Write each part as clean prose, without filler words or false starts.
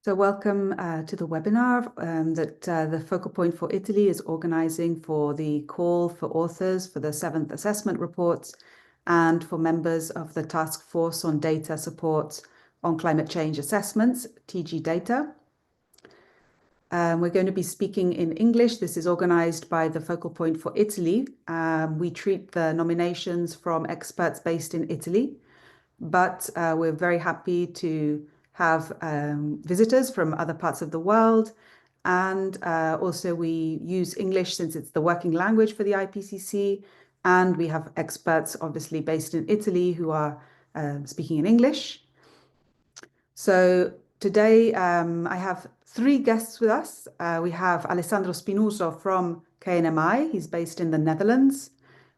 So welcome to the webinar that the Focal Point for Italy is organizing for the call for authors for the Seventh Assessment Report and for members of the Task Force on Data Support on Climate Change Assessments, TG Data. We're going to be speaking in English. This is organized by the Focal Point for Italy. We treat the nominations from experts based in Italy, but we're very happy to have visitors from other parts of the world. And also we use English since it's the working language for the IPCC. And we have experts obviously based in Italy who are speaking in English. So today I have three guests with us. We have Alessandro Spinuso from KNMI. He's based in the Netherlands.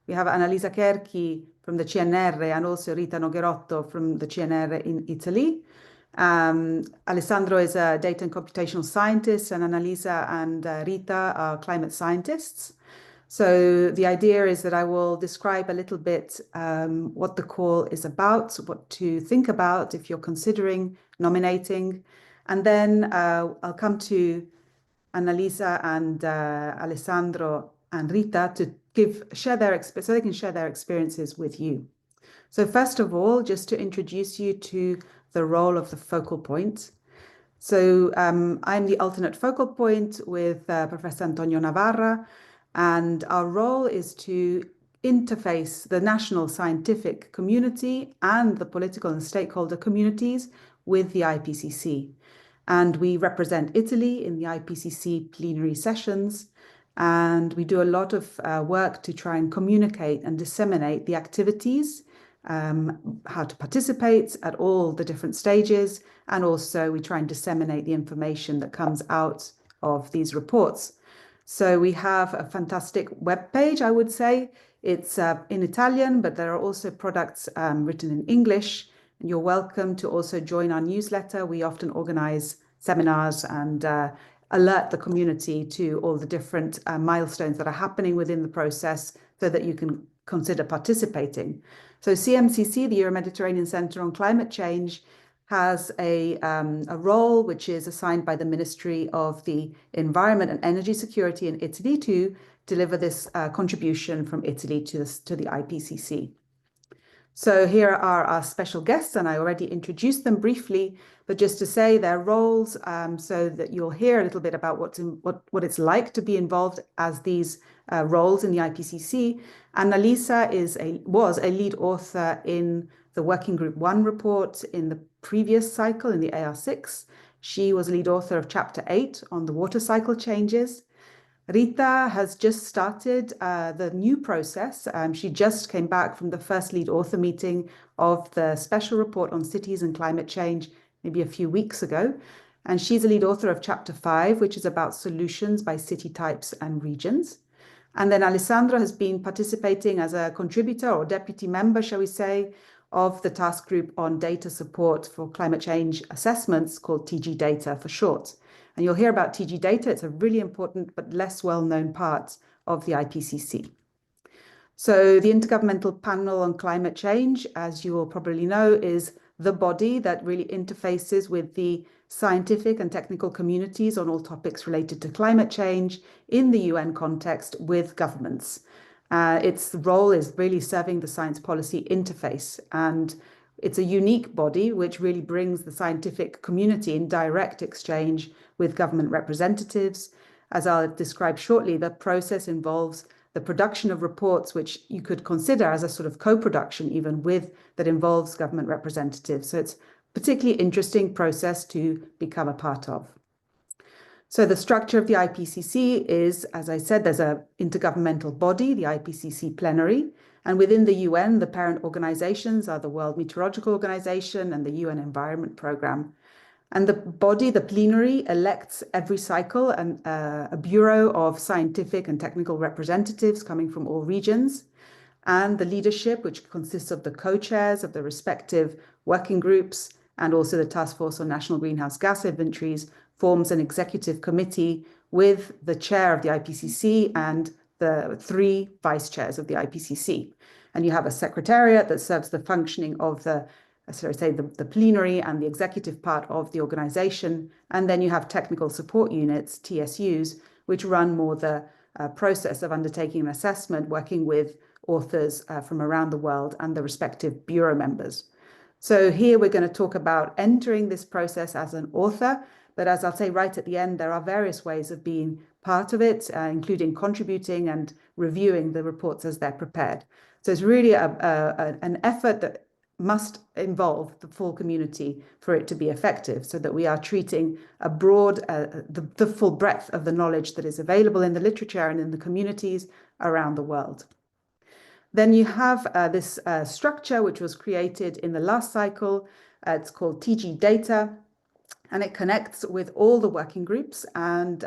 We have Annalisa Cherchi from the CNR and also Rita Nogherotto from the CNR in Italy. Alessandro is a data and computational scientist, and Annalisa and Rita are climate scientists. So the idea is that I will describe a little bit what the call is about, what to think about if you're considering nominating. And then I'll come to Annalisa and Alessandro and Rita to share their experience, so they can share their experiences with you. So first of all, just to introduce you to the role of the focal point. So I'm the alternate focal point with Professor Antonio Navarra, and our role is to interface the national scientific community and the political and stakeholder communities with the IPCC. And we represent Italy in the IPCC plenary sessions, and we do a lot of work to try and communicate and disseminate the activities, how to participate at all the different stages, and also we try and disseminate the information that comes out of these reports. So we have a fantastic webpage, I would say. It's in Italian, but there are also products written in English, and you're welcome to also join our newsletter. We often organize seminars and alert the community to all the different milestones that are happening within the process so that you can consider participating. So CMCC, the Euro-Mediterranean Centre on Climate Change, has a role which is assigned by the Ministry of the Environment and Energy Security in Italy to deliver this contribution from Italy to the IPCC. So here are our special guests, and I already introduced them briefly, but just to say their roles so that you'll hear a little bit about what it's like to be involved as these roles in the IPCC. Annalisa was a lead author in the Working Group 1 report in the previous cycle, in the AR6. She was lead author of Chapter 8 on the water cycle changes. Rita has just started the new process. She just came back from the first lead author meeting of the Special Report on Cities and Climate Change maybe a few weeks ago. And she's a lead author of Chapter 5, which is about solutions by city types and regions. And then Alessandro has been participating as a contributor or deputy member, shall we say, of the task group on data support for climate change assessments called TG Data for short. And you'll hear about TG Data. It's a really important but less well-known part of the IPCC. So the Intergovernmental Panel on Climate Change, as you will probably know, is the body that really interfaces with the scientific and technical communities on all topics related to climate change in the UN context with governments. Its role is really serving the science policy interface, and it's a unique body which really brings the scientific community in direct exchange with government representatives. As I'll describe shortly, the process involves the production of reports, which you could consider as a sort of co-production even that involves government representatives. So it's a particularly interesting process to become a part of. So the structure of the IPCC is, as I said, there's an intergovernmental body, the IPCC plenary, and within the UN, the parent organizations are the World Meteorological Organization and the UN Environment Programme. And the body, the plenary, elects every cycle a bureau of scientific and technical representatives coming from all regions. And the leadership, which consists of the co-chairs of the respective working groups and also the Task Force on National Greenhouse Gas Inventories, forms an executive committee with the chair of the IPCC and the 3 vice chairs of the IPCC. And you have a secretariat that serves the functioning of the the plenary and the executive part of the organization. And then you have technical support units, TSUs, which run more the process of undertaking an assessment, working with authors from around the world and the respective bureau members. So here we're going to talk about entering this process as an author, but as I'll say right at the end, there are various ways of being part of it, including contributing and reviewing the reports as they're prepared. So it's really an effort that must involve the full community for it to be effective, so that we are treating a broad, the full breadth of the knowledge that is available in the literature and in the communities around the world. Then you have this structure which was created in the last cycle. It's called TG Data, and it connects with all the working groups, and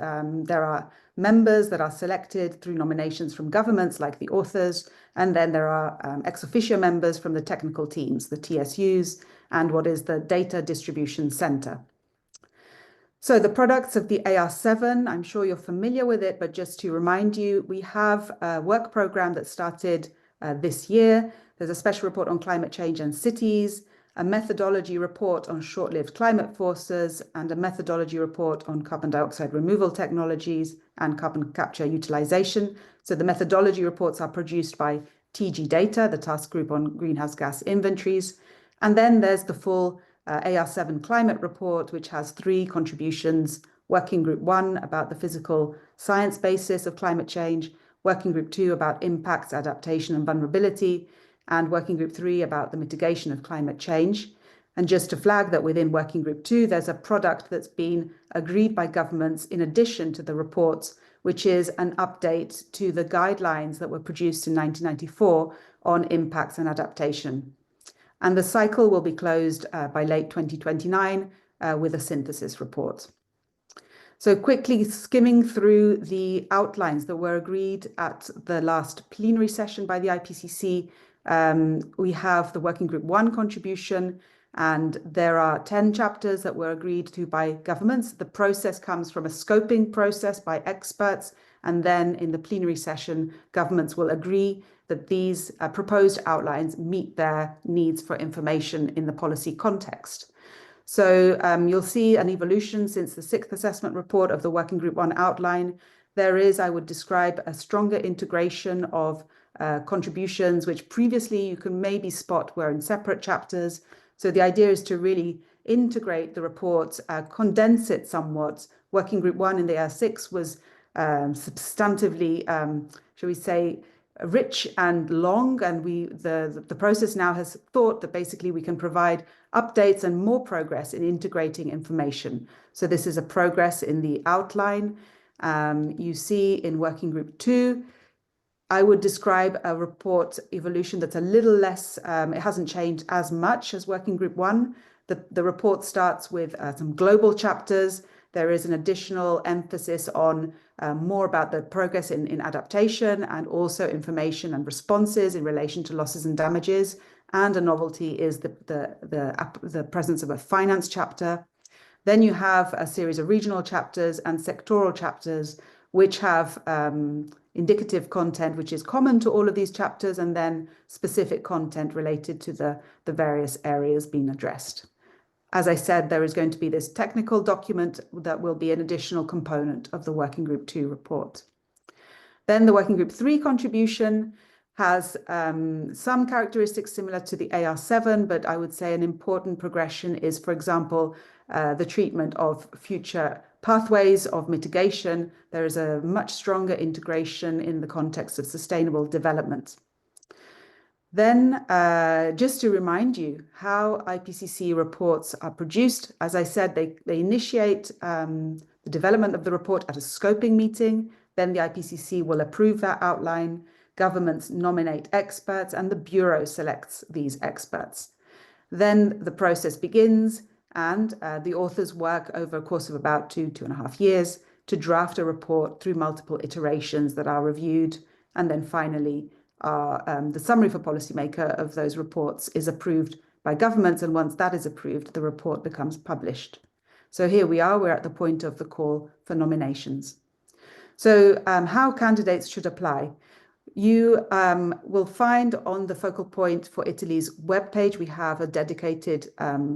there are members that are selected through nominations from governments like the authors, and then there are ex officio members from the technical teams, the TSUs, and what is the Data Distribution Center. So the products of the AR7, I'm sure you're familiar with it, but just to remind you, we have a work program that started this year. There's a special report on climate change and cities, a methodology report on short-lived climate forces, and a methodology report on carbon dioxide removal technologies and carbon capture utilization. So the methodology reports are produced by TG Data, the Task Group on Greenhouse Gas Inventories. And then there's the full AR7 Climate Report, which has 3 contributions. Working Group 1 about the physical science basis of climate change, Working Group 2 about impacts, adaptation and vulnerability, and Working Group 3 about the mitigation of climate change. And just to flag that within Working Group 2, there's a product that's been agreed by governments in addition to the reports, which is an update to the guidelines that were produced in 1994 on impacts and adaptation. And the cycle will be closed by late 2029 with a synthesis report. So quickly skimming through the outlines that were agreed at the last plenary session by the IPCC, we have the Working Group 1 contribution, and there are 10 chapters that were agreed to by governments. The process comes from a scoping process by experts, and then in the plenary session, governments will agree that these proposed outlines meet their needs for information in the policy context. So you'll see an evolution since the 6th Assessment Report of the Working Group 1 outline. There is, I would describe, a stronger integration of contributions, which previously you can maybe spot were in separate chapters. So the idea is to really integrate the report, condense it somewhat. Working Group 1 in the AR6 was substantively, shall we say, rich and long, and the process now has thought that basically we can provide updates and more progress in integrating information. So this is a progress in the outline. You see in Working Group 2, I would describe a report evolution that's a little less, it hasn't changed as much as Working Group 1. The report starts with some global chapters. There is an additional emphasis on more about the progress in adaptation, and also information and responses in relation to losses and damages. And a novelty is the presence of a finance chapter. Then you have a series of regional chapters and sectoral chapters, which have indicative content, which is common to all of these chapters, and then specific content related to the various areas being addressed. As I said, there is going to be this technical document that will be an additional component of the Working Group 2 report. Then the Working Group 3 contribution has some characteristics similar to the AR7, but I would say an important progression is, for example, the treatment of future pathways of mitigation. There is a much stronger integration in the context of sustainable development. Then, just to remind you how IPCC reports are produced, as I said, they initiate the development of the report at a scoping meeting. Then the IPCC will approve that outline. Governments nominate experts, and the Bureau selects these experts. Then the process begins, and the authors work over a course of about 2.5 years to draft a report through multiple iterations that are reviewed, and then finally the summary for policymaker of those reports is approved by governments, and once that is approved, the report becomes published. So here we are, we're at the point of the call for nominations. So how candidates should apply? You will find on the Focal Point for Italy's webpage, we have a dedicated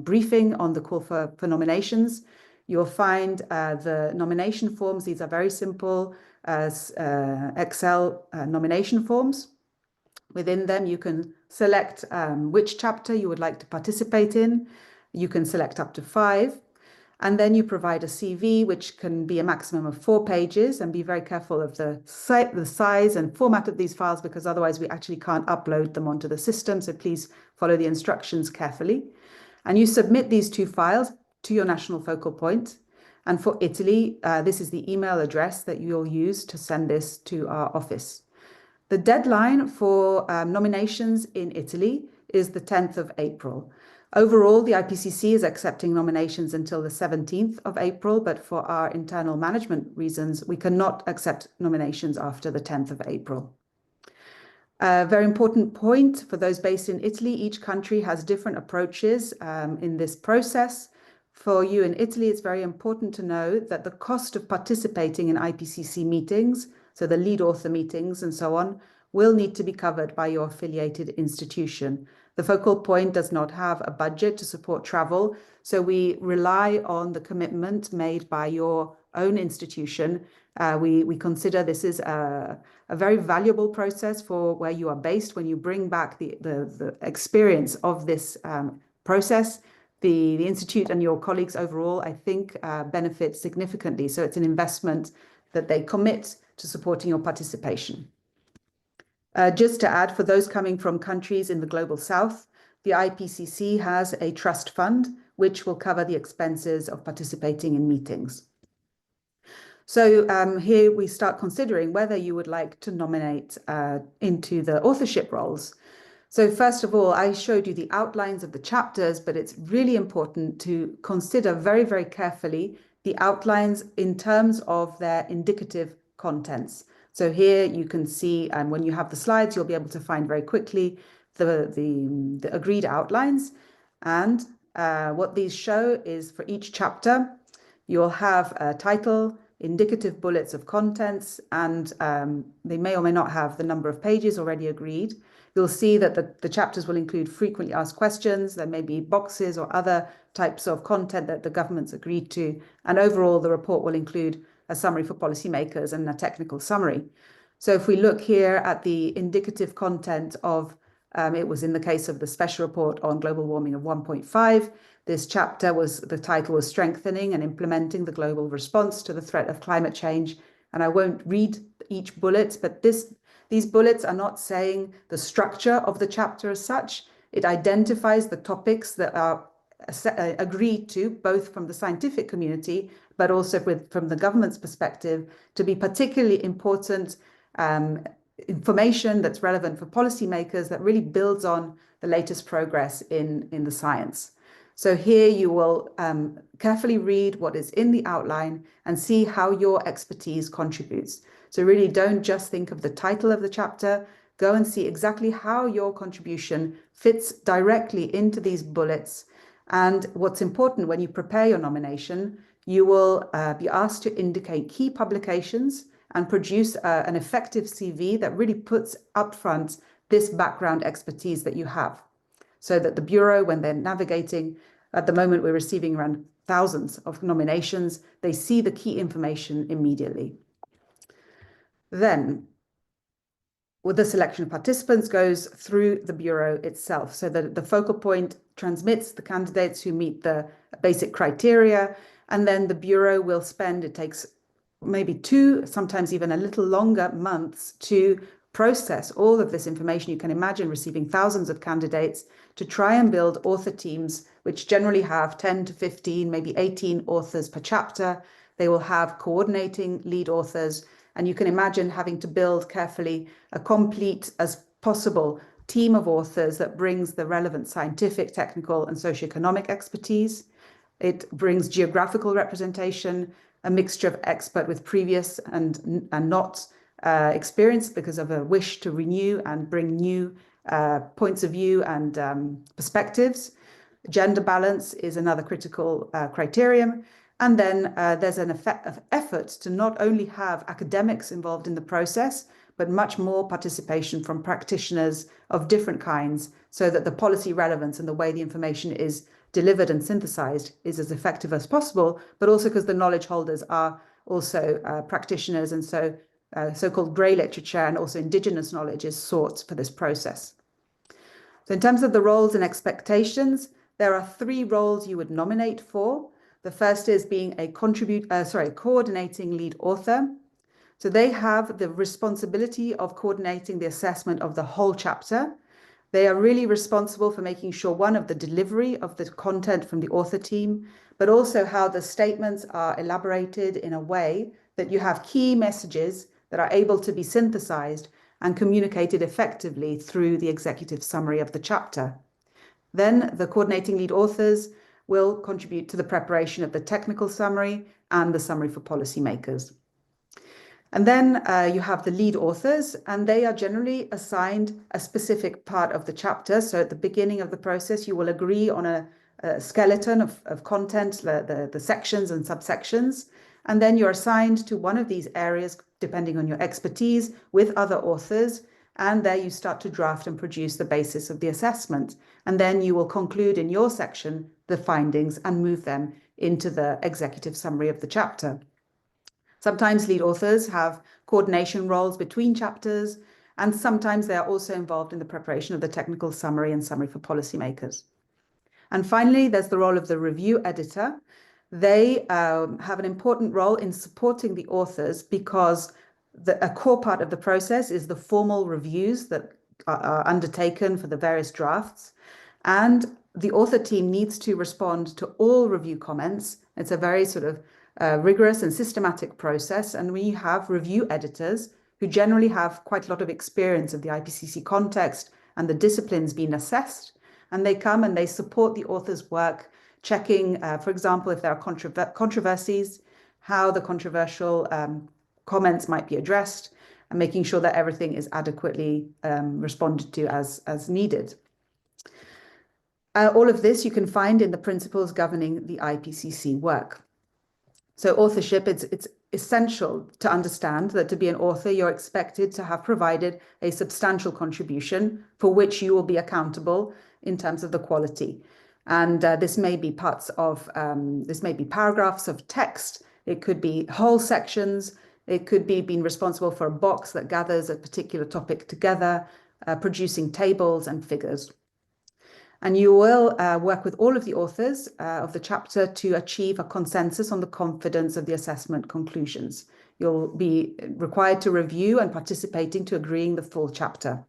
briefing on the call for nominations. You'll find the nomination forms. These are very simple Excel nomination forms. Within them, you can select which chapter you would like to participate in. You can select up to 5. And then you provide a CV, which can be a maximum of 4 pages, and be very careful of the size and format of these files, because otherwise we actually can't upload them onto the system. So please follow the instructions carefully. And you submit these 2 files to your national focal point. And for Italy, this is the email address that you'll use to send this to our office. The deadline for nominations in Italy is the 10th of April. Overall, the IPCC is accepting nominations until the 17th of April, but for our internal management reasons, we cannot accept nominations after the 10th of April. A very important point for those based in Italy, each country has different approaches in this process. For you in Italy, it's very important to know that the cost of participating in IPCC meetings, so the lead author meetings and so on, will need to be covered by your affiliated institution. The Focal Point does not have a budget to support travel, so we rely on the commitment made by your own institution. We consider this is a very valuable process for where you are based. When you bring back the experience of this process, the Institute and your colleagues overall, I think, benefit significantly. So it's an investment that they commit to supporting your participation. Just to add, for those coming from countries in the Global South, the IPCC has a trust fund which will cover the expenses of participating in meetings. So here we start considering whether you would like to nominate into the authorship roles. So first of all, I showed you the outlines of the chapters, but it's really important to consider very, very carefully the outlines in terms of their indicative contents. So here you can see, and when you have the slides, you'll be able to find very quickly the agreed outlines. And what these show is for each chapter, you'll have a title, indicative bullets of contents, and they may or may not have the number of pages already agreed. You'll see that the chapters will include frequently asked questions. There may be boxes or other types of content that the government's agreed to. And overall, the report will include a summary for policymakers and a technical summary. So if we look here at the indicative content of, it was in the case of the special report on global warming of 1.5, this chapter the title was Strengthening and Implementing the Global Response to the Threat of Climate Change. And I won't read each bullet, but these bullets are not saying the structure of the chapter as such. It identifies the topics that are agreed to, both from the scientific community, but also from the government's perspective, to be particularly important information that's relevant for policymakers that really builds on the latest progress in the science. So here you will carefully read what is in the outline and see how your expertise contributes. So really don't just think of the title of the chapter, go and see exactly how your contribution fits directly into these bullets. And what's important when you prepare your nomination, you will be asked to indicate key publications and produce an effective CV that really puts upfront this background expertise that you have. So that the Bureau, when they're navigating, at the moment we're receiving around thousands of nominations, they see the key information immediately. Then, with the selection of participants goes through the Bureau itself. So the Focal Point transmits the candidates who meet the basic criteria, and then the Bureau will spend, it takes maybe 2, sometimes even a little longer, months to process all of this information. You can imagine receiving thousands of candidates to try and build author teams, which generally have 10 to 15, maybe 18 authors per chapter. They will have coordinating lead authors, and you can imagine having to build carefully a complete as possible team of authors that brings the relevant scientific, technical, and socioeconomic expertise. It brings geographical representation, a mixture of expert with previous and not experience because of a wish to renew and bring new points of view and perspectives. Gender balance is another critical criterion. And then there's an effort to not only have academics involved in the process, but much more participation from practitioners of different kinds so that the policy relevance and the way the information is delivered and synthesized is as effective as possible, but also because the knowledge holders are also practitioners, and so so-called grey literature and also indigenous knowledge is sought for this process. So in terms of the roles and expectations, there are 3 roles you would nominate for. The first is being a coordinating lead author. So they have the responsibility of coordinating the assessment of the whole chapter. They are really responsible for making sure, one, of the delivery of the content from the author team, but also how the statements are elaborated in a way that you have key messages that are able to be synthesized and communicated effectively through the executive summary of the chapter. Then the coordinating lead authors will contribute to the preparation of the technical summary and the summary for policymakers. And then you have the lead authors, and they are generally assigned a specific part of the chapter. So at the beginning of the process, you will agree on a skeleton of content, the sections and subsections, and then you're assigned to one of these areas, depending on your expertise, with other authors, and there you start to draft and produce the basis of the assessment. And then you will conclude in your section the findings and move them into the executive summary of the chapter. Sometimes lead authors have coordination roles between chapters, and sometimes they are also involved in the preparation of the technical summary and summary for policymakers. And finally, there's the role of the review editor. They have an important role in supporting the authors because a core part of the process is the formal reviews that are undertaken for the various drafts. And the author team needs to respond to all review comments. It's a very sort of rigorous and systematic process. And we have review editors who generally have quite a lot of experience of the IPCC context and the disciplines being assessed. And they come and they support the author's work, checking, for example, if there are controversies, how the controversial comments might be addressed, and making sure that everything is adequately responded to as needed. All of this you can find in the principles governing the IPCC work. So authorship, it's essential to understand that to be an author, you're expected to have provided a substantial contribution for which you will be accountable in terms of the quality. And this may be this may be paragraphs of text. It could be whole sections. It could be being responsible for a box that gathers a particular topic together, producing tables and figures. And you will work with all of the authors of the chapter to achieve a consensus on the confidence of the assessment conclusions. You'll be required to review and participating to agreeing the full chapter.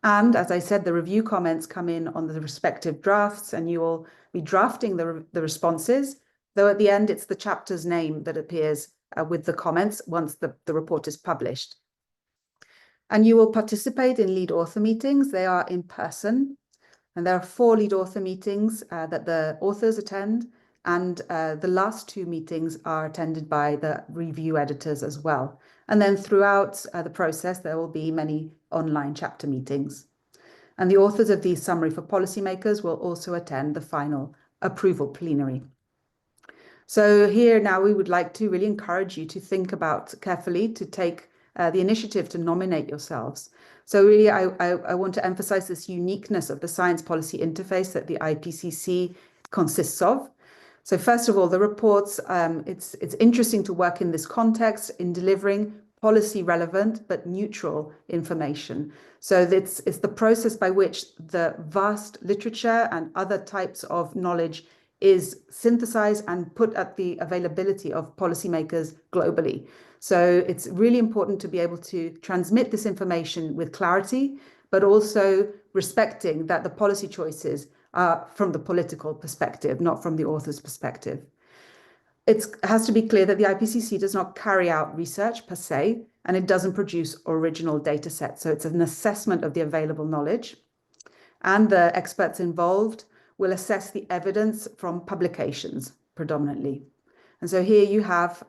And as I said, the review comments come in on the respective drafts, and you will be drafting the responses, though at the end it's the chapter's name that appears with the comments once the report is published. And you will participate in lead author meetings. They are in person. And there are 4 lead author meetings that the authors attend, and the last 2 meetings are attended by the review editors as well. And then throughout the process, there will be many online chapter meetings. And the authors of the summary for policymakers will also attend the final approval plenary. So here now we would like to really encourage you to think about carefully, to take the initiative to nominate yourselves. So really, I want to emphasize this uniqueness of the science policy interface that the IPCC consists of. So first of all, the reports, it's interesting to work in this context in delivering policy relevant but neutral information. So it's the process by which the vast literature and other types of knowledge is synthesized and put at the availability of policymakers globally. So it's really important to be able to transmit this information with clarity, but also respecting that the policy choices are from the political perspective, not from the author's perspective. It has to be clear that the IPCC does not carry out research per se, and it doesn't produce original data sets. So it's an assessment of the available knowledge, and the experts involved will assess the evidence from publications predominantly. And so here you have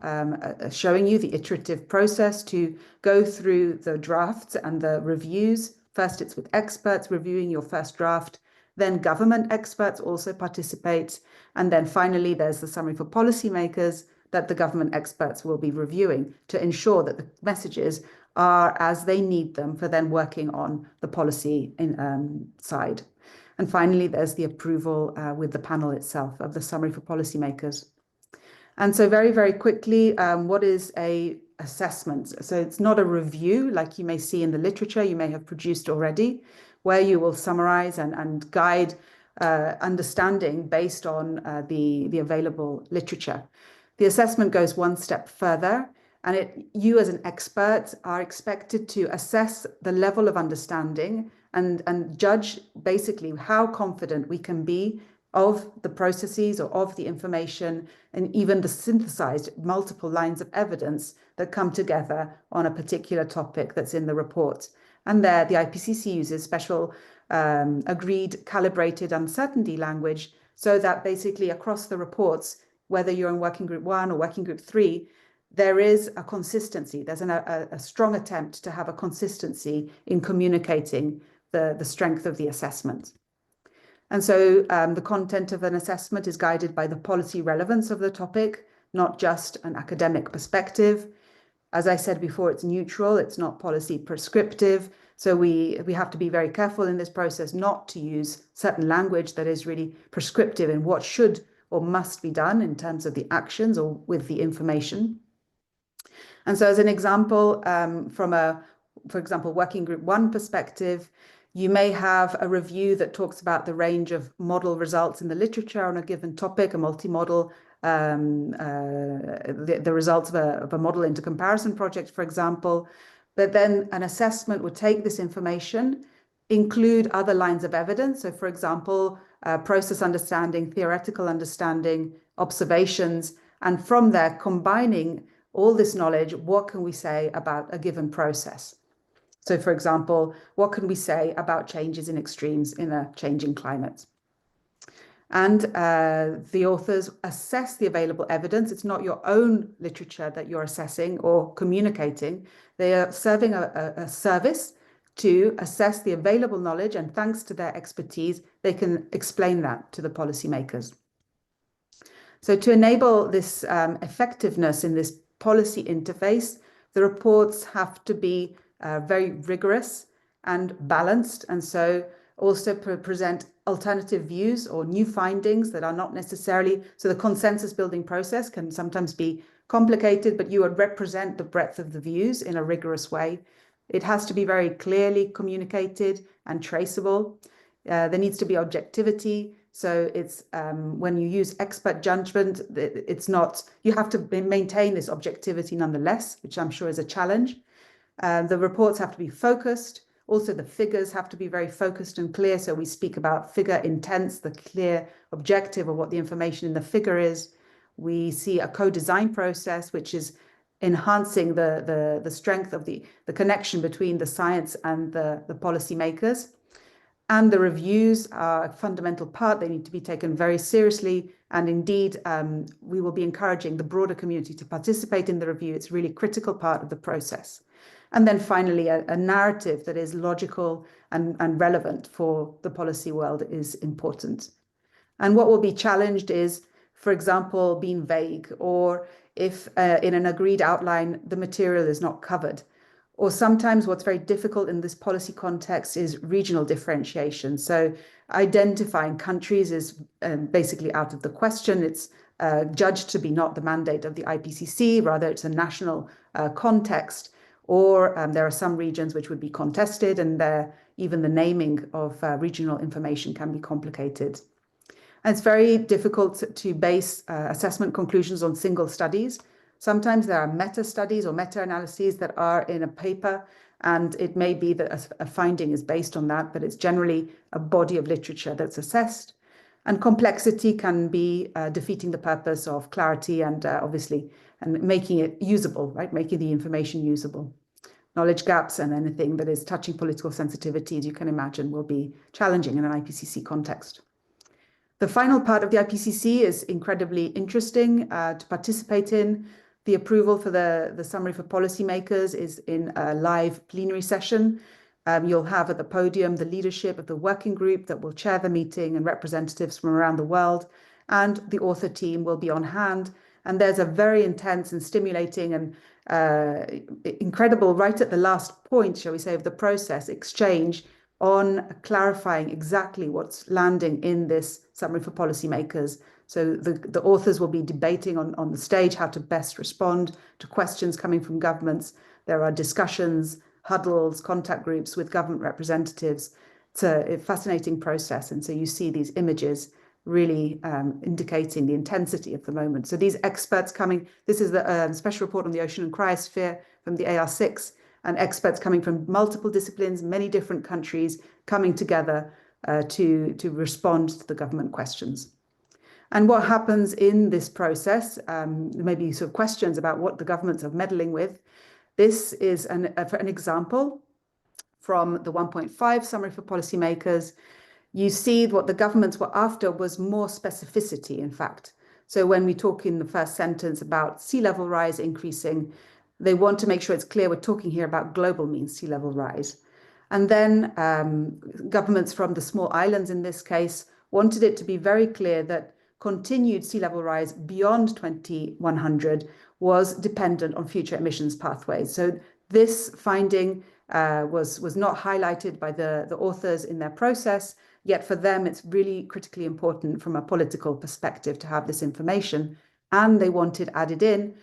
showing you the iterative process to go through the drafts and the reviews. First, it's with experts reviewing your first draft. Then government experts also participate. And then finally, there's the summary for policymakers that the government experts will be reviewing to ensure that the messages are as they need them for then working on the policy side. And finally, there's the approval with the panel itself of the summary for policymakers. And so very, very quickly, what is a assessment? So it's not a review like you may see in the literature you may have produced already, where you will summarize and guide understanding based on the available literature. The assessment goes one step further, and you as an expert are expected to assess the level of understanding and judge basically how confident we can be of the processes or of the information and even the synthesized multiple lines of evidence that come together on a particular topic that's in the report. And there, the IPCC uses special agreed calibrated uncertainty language so that basically across the reports, whether you're in Working Group 1 or Working Group 3, there is a consistency. There's a strong attempt to have a consistency in communicating the strength of the assessment. And so the content of an assessment is guided by the policy relevance of the topic, not just an academic perspective. As I said before, it's neutral, it's not policy prescriptive. So we have to be very careful in this process not to use certain language that is really prescriptive in what should or must be done in terms of the actions or with the information. And so as an example, for example, Working Group 1 perspective, you may have a review that talks about the range of model results in the literature on a given topic, a multi-model, the results of a model into comparison project, for example. But then an assessment would take this information, include other lines of evidence. So, for example, process understanding, theoretical understanding, observations, and from there, combining all this knowledge, what can we say about a given process? So, for example, what can we say about changes in extremes in a changing climate? And the authors assess the available evidence. It's not your own literature that you're assessing or communicating. They are serving a service to assess the available knowledge, and thanks to their expertise, they can explain that to the policymakers. So to enable this effectiveness in this policy interface, the reports have to be very rigorous and balanced, and so also present alternative views or new findings that are not necessarily, so the consensus building process can sometimes be complicated, but you would represent the breadth of the views in a rigorous way. It has to be very clearly communicated and traceable. There needs to be objectivity. So it's when you use expert judgment, it's not, you have to maintain this objectivity nonetheless, which I'm sure is a challenge. The reports have to be focused. Also, the figures have to be very focused and clear. So we speak about figure intents, the clear objective of what the information in the figure is. We see a co-design process, which is enhancing the strength of the connection between the science and the policymakers. And the reviews are a fundamental part. They need to be taken very seriously. And indeed, we will be encouraging the broader community to participate in the review. It's a really critical part of the process. And then finally, a narrative that is logical and relevant for the policy world is important. And what will be challenged is, for example, being vague, or if in an agreed outline, the material is not covered. Or sometimes what's very difficult in this policy context is regional differentiation. So identifying countries is basically out of the question. It's judged to be not the mandate of the IPCC, rather it's a national context. Or there are some regions which would be contested, and even the naming of regional information can be complicated. And it's very difficult to base assessment conclusions on single studies. Sometimes there are meta-studies or meta-analyses that are in a paper, and it may be that a finding is based on that, but it's generally a body of literature that's assessed. And complexity can be defeating the purpose of clarity and obviously, and making it usable, right? Making the information usable. Knowledge gaps and anything that is touching political sensitivity, as you can imagine, will be challenging in an IPCC context. The final part of the IPCC is incredibly interesting to participate in. The approval for the summary for policymakers is in a live plenary session. You'll have at the podium the leadership of the working group that will chair the meeting and representatives from around the world, and the author team will be on hand And there's a very intense and stimulating and incredible, right at the last point, shall we say, of the process, exchange on clarifying exactly what's landing in this summary for policymakers. So the authors will be debating on the stage how to best respond to questions coming from governments. There are discussions, huddles, contact groups with government representatives. It's a fascinating process. And so you see these images really indicating the intensity of the moment. So these experts coming, this is the special report on the ocean and cryosphere from the AR6, and experts coming from multiple disciplines, many different countries coming together to respond to the government questions. And what happens in this process, maybe sort of questions about what the governments are meddling with. This is an example from the 1.5 summary for policymakers. You see what the governments were after was more specificity, in fact. So when we talk in the first sentence about sea level rise increasing, they want to make sure it's clear we're talking here about global mean sea level rise. And then governments from the small islands in this case wanted it to be very clear that continued sea level rise beyond 2100 was dependent on future emissions pathways. So this finding was not highlighted by the authors in their process, yet for them it's really critically important from a political perspective to have this information. And they wanted added in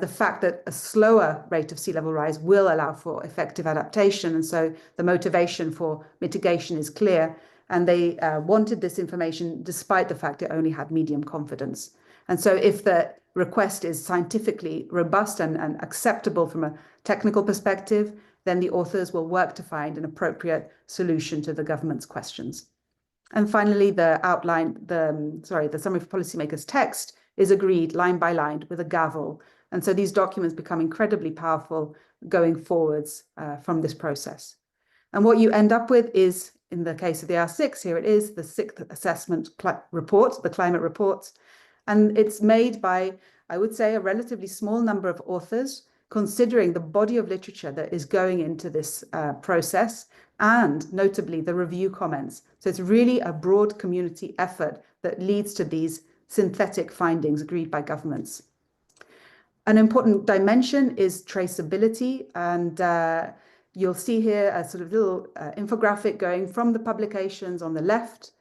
the fact that a slower rate of sea level rise will allow for effective adaptation. And so the motivation for mitigation is clear. And they wanted this information despite the fact it only had medium confidence. And so if the request is scientifically robust and acceptable from a technical perspective, then the authors will work to find an appropriate solution to the government's questions. And finally, the summary for policymakers text is agreed line by line with a gavel. And so these documents become incredibly powerful going forwards from this process. And what you end up with is, in the case of the AR6, here it is, the Sixth Assessment Report, the climate report. And it's made by, I would say, a relatively small number of authors, considering the body of literature that is going into this process, and notably the review comments. So it's really a broad community effort that leads to these synthetic findings agreed by governments. An important dimension is traceability, and you'll see here a sort of little infographic going from the publications on the left,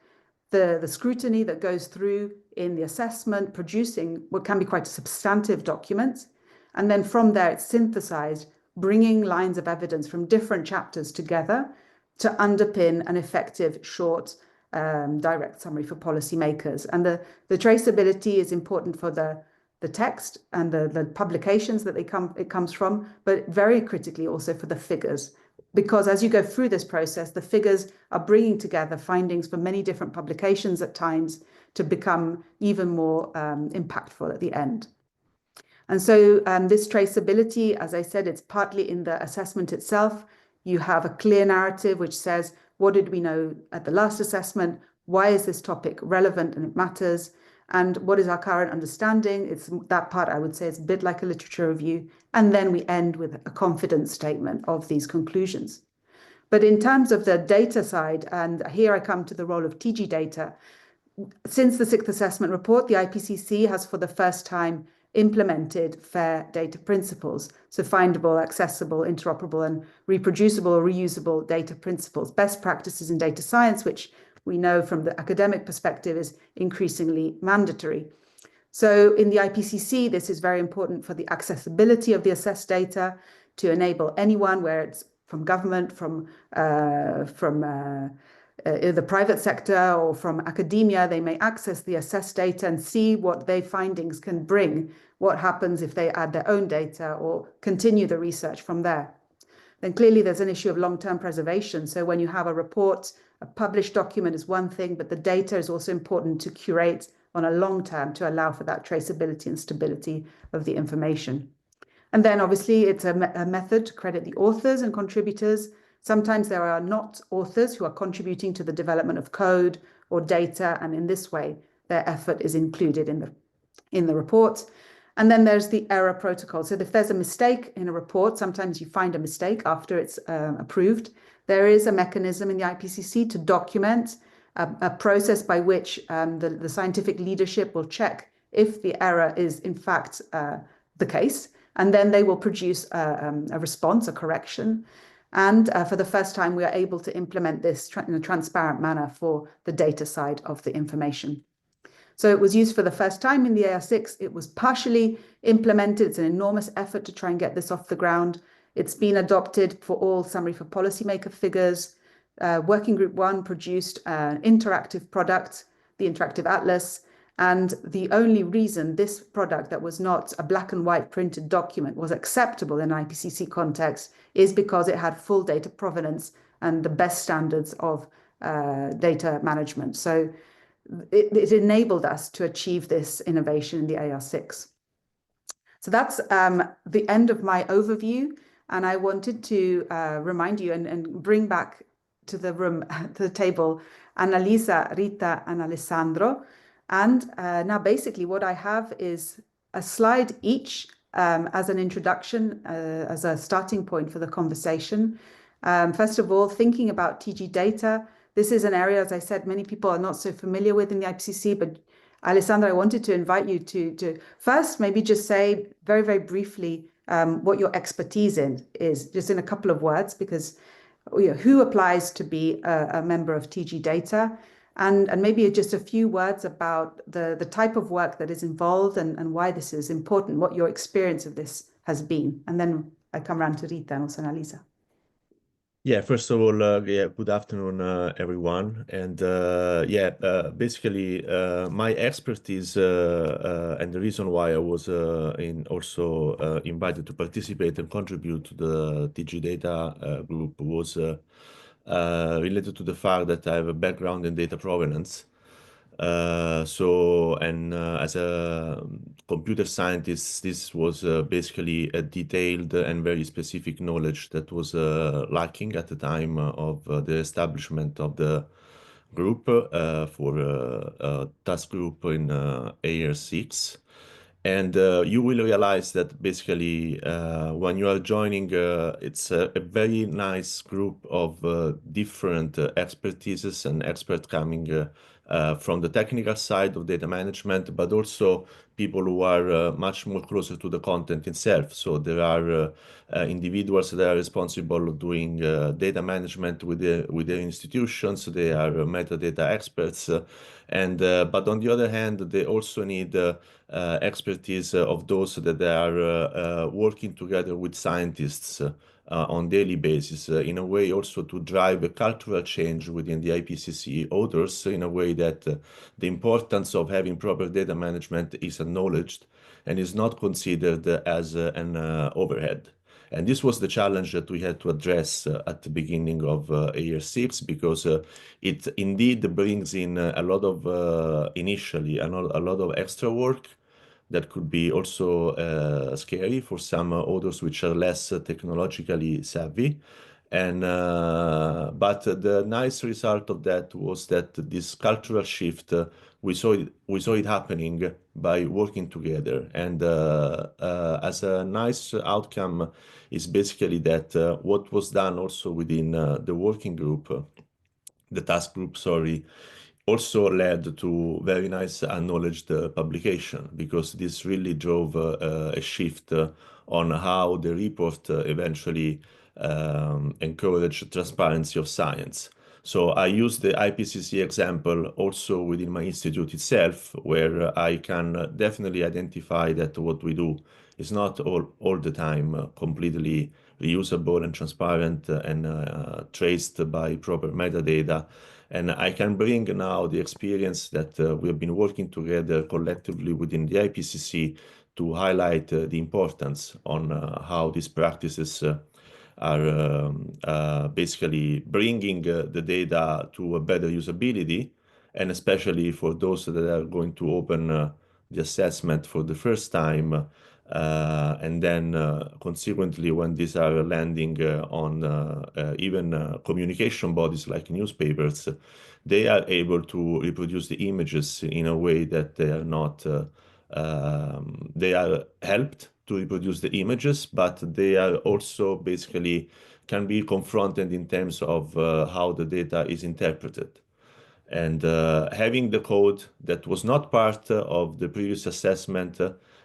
the scrutiny that goes through in the assessment, producing what can be quite a substantive document. And then from there, it's synthesized, bringing lines of evidence from different chapters together to underpin an effective, short, direct summary for policymakers. And the traceability is important for the text and the publications that it comes from, but very critically also for the figures. Because as you go through this process, the figures are bringing together findings from many different publications at times to become even more impactful at the end. And so this traceability, as I said, it's partly in the assessment itself. You have a clear narrative which says, what did we know at the last assessment? Why is this topic relevant and it matters? And what is our current understanding? It's that part, I would say, it's a bit like a literature review. And then we end with a confidence statement of these conclusions. But in terms of the data side, and here I come to the role of TG data, since the Sixth Assessment Report, the IPCC has for the first time implemented FAIR data principles, so findable, accessible, interoperable, and reproducible or reusable data principles, best practices in data science, which we know from the academic perspective is increasingly mandatory. So in the IPCC, this is very important for the accessibility of the assessed data to enable anyone, where it's from government, from the private sector or from academia, they may access the assessed data and see what their findings can bring, what happens if they add their own data or continue the research from there. Then clearly there's an issue of long-term preservation. So when you have a report, a published document is one thing, but the data is also important to curate on a long term to allow for that traceability and stability of the information. And then obviously it's a method to credit the authors and contributors. Sometimes there are not authors who are contributing to the development of code or data, and in this way, their effort is included in the report. And then there's the error protocol. So if there's a mistake in a report, sometimes you find a mistake after it's approved. There is a mechanism in the IPCC to document a process by which the scientific leadership will check if the error is in fact the case, and then they will produce a response, a correction. And for the first time, we are able to implement this in a transparent manner for the data side of the information. So it was used for the first time in the AR6. It was partially implemented. It's an enormous effort to try and get this off the ground. It's been adopted for all summary for policymaker figures. Working Group 1 produced an interactive product, the Interactive Atlas. And the only reason this product that was not a black and white printed document was acceptable in IPCC context is because it had full data provenance and the best standards of data management. So it enabled us to achieve this innovation in the AR6. So that's the end of my overview. And I wanted to remind you and bring back to the room, to the table, Annalisa, Rita, and Alessandro. And now basically what I have is a slide each as an introduction, as a starting point for the conversation. First of all, thinking about TG data. This is an area, as I said, many people are not so familiar with in the IPCC, but Alessandro, I wanted to invite you to first maybe just say very, very briefly what your expertise is, just in a couple of words, because who applies to be a member of TG data, and maybe just a few words about the type of work that is involved and why this is important, what your experience of this has been. And then I come around to Rita and also Annalisa. Yeah, first of all, good afternoon, everyone. And basically, my expertise and the reason why I was also invited to participate and contribute to the TG Data group was related to the fact that I have a background in data provenance. As a computer scientist, this was basically a detailed and very specific knowledge that was lacking at the time of the establishment of the group for task group in AR6. And you will realize that basically when you are joining, it's a very nice group of different expertises and experts coming from the technical side of data management, but also people who are much more closer to the content itself. So there are individuals that are responsible of doing data management with their institutions. They are metadata experts. But on the other hand, they also need expertise of those that are working together with scientists on daily basis in a way also to drive a cultural change within the IPCC authors in a way that the importance of having proper data management is acknowledged and is not considered as an overhead. And this was the challenge that we had to address at the beginning of AR6 because it indeed brings in a lot of initially a lot of extra work that could be also scary for some authors which are less technologically savvy. But the nice result of that was that this cultural shift, we saw it happening by working together. And as a nice outcome is basically that what was done also within the working group, the task group, sorry, also led to very nice acknowledged publication because this really drove a shift on how the report eventually encouraged transparency of science. So I use the IPCC example also within my institute itself, where I can definitely identify that what we do is not all the time completely reusable and transparent and traced by proper metadata. And I can bring now the experience that we have been working together collectively within the IPCC to highlight the importance on how these practices are basically bringing the data to a better usability, and especially for those that are going to open the assessment for the first time. And then consequently, when these are landing on even communication bodies like newspapers, they are able to reproduce the images in a way that they are not, they are helped to reproduce the images, but they are also basically can be confronted in terms of how the data is interpreted. And having the code that was not part of the previous assessment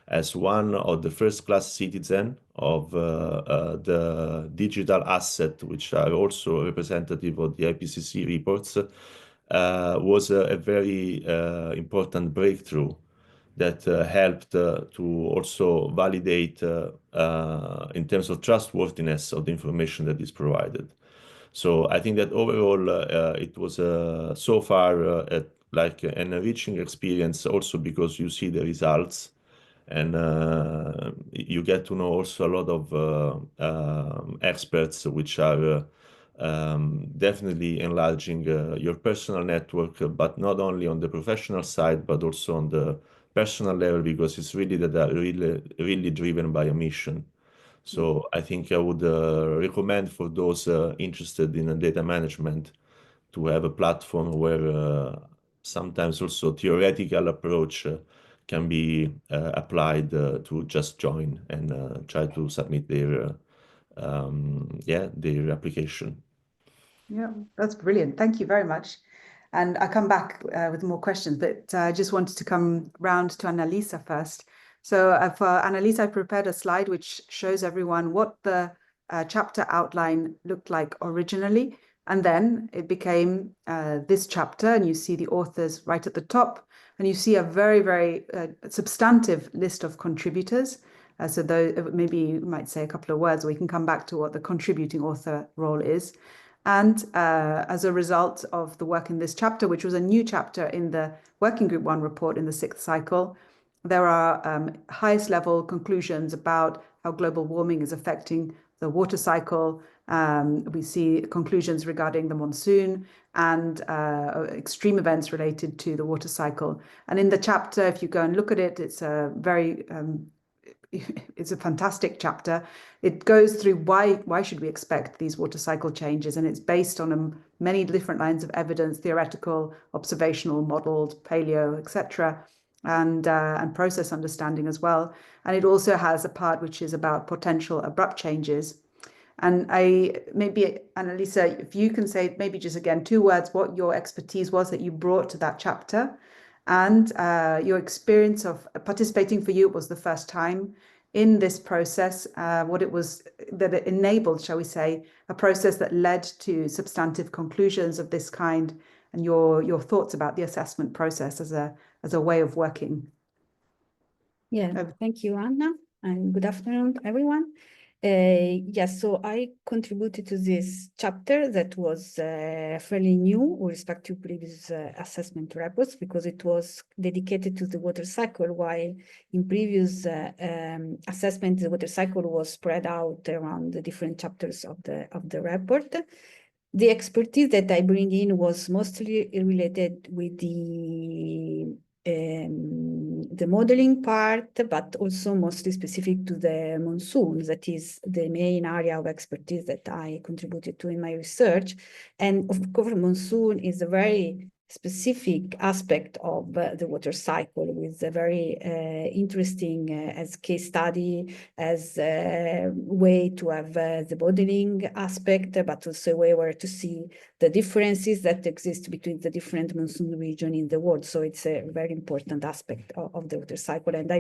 as one of the first-class citizen of the digital asset, which are also representative of the IPCC reports, was a very important breakthrough that helped to also validate in terms of trustworthiness of the information that is provided. So I think that overall it was so far like an enriching experience, also because you see the results and you get to know also a lot of experts, which are definitely enlarging your personal network, but not only on the professional side, but also on the personal level, because it's really that are really driven by a mission. So I think I would recommend for those interested in data management to have a platform where sometimes also theoretical approach can be applied to just join and try to submit their their application. Yeah, that's brilliant. Thank you very much. And I'll come back with more questions, but I just wanted to come round to Annalisa first. So for Annalisa, I prepared a slide which shows everyone what the chapter outline looked like originally. And then it became this chapter, and you see the authors right at the top, and you see a very, very substantive list of contributors. So maybe you might say a couple of words, or we can come back to what the contributing author role is. And as a result of the work in this chapter, which was a new chapter in the Working Group 1 report in the 6th cycle, there are highest level conclusions about how global warming is affecting the water cycle. We see conclusions regarding the monsoon and extreme events related to the water cycle. And in the chapter, if you go and look at it, it's a very it's a fantastic chapter. It goes through why should we expect these water cycle changes, and it's based on many different lines of evidence: theoretical, observational, modeled, paleo, etc., and process understanding as well. And it also has a part which is about potential abrupt changes. And maybe Annalisa, if you can say maybe just again 2 words what your expertise was that you brought to that chapter, and your experience of participating. For you, it was the first time in this process, what it was that it enabled, shall we say, a process that led to substantive conclusions of this kind, and your thoughts about the assessment process as a way of working. Yeah, thank you, Anna, and good afternoon, everyone. Yes, so I contributed to this chapter that was fairly new with respect to previous assessment reports, because it was dedicated to the water cycle, while in previous assessment, the water cycle was spread out around the different chapters of the report. The expertise that I bring in was mostly related with the modeling part, but also mostly specific to the monsoon. That is the main area of expertise that I contributed to in my research. And of course, monsoon is a very specific aspect of the water cycle, with a very interesting as case study, as a way to have the modeling aspect, but also a way where to see the differences that exist between the different monsoon regions in the world. So it's a very important aspect of the water cycle. And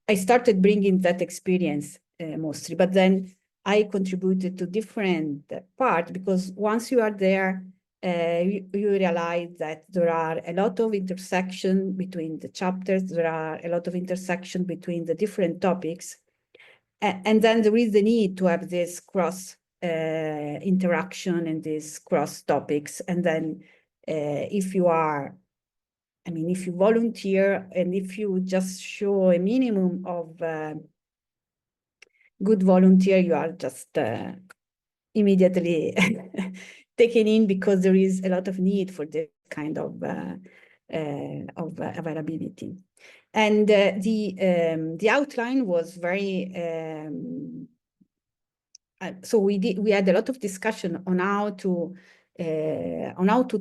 I started bringing that experience mostly, but then I contributed to different parts, because once you are there, you realize that there are a lot of intersection between the chapters. There are a lot of intersection between the different topics. And then there is the need to have this cross interaction and these cross topics. And then if you volunteer and if you just show a minimum of good volunteer, you are just immediately taken in, because there is a lot of need for this kind of availability. And the outline was very so we had a lot of discussion on how to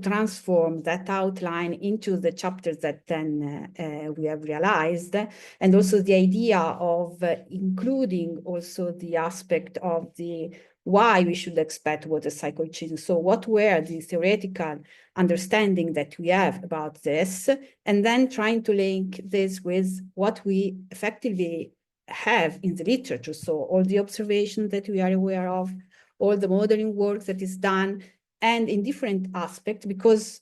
transform that outline into the chapters that then we have realized, and also the idea of including also the aspect of the why we should expect water cycle change. So what were the theoretical understanding that we have about this, and then trying to link this with what we effectively have in the literature. So all the observations that we are aware of, all the modeling work that is done, and in different aspects, because